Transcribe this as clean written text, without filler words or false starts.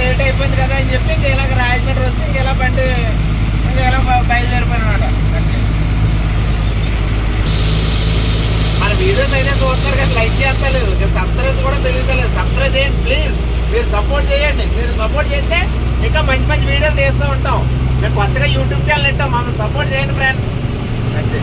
Late అయిపోయింది కదా అని చెప్పి ఇంకా ఇలాగ రాజమండ్రి వస్తే ఇంకా ఇలా బండి ఇంకా ఇలా బయలుదేరిపోయినమాట. మన వీడియోస్ అయితే చూస్తున్నారు కానీ లైక్ చేస్తలేదు, ఇంకా సబ్స్క్రైబ్ కూడా పెరుగుతలేదు. సబ్స్క్రైబ్ చేయండి ప్లీజ్, మీరు సపోర్ట్ చేయండి. మీరు సపోర్ట్ చేస్తే ఇంకా మంచి మంచి వీడియోలు చేస్తూ ఉంటాం. మేము కొత్తగా యూట్యూబ్ ఛానల్ ఇస్తాం, మమ్మల్ని సపోర్ట్ చేయండి ఫ్రెండ్స్. అంతే.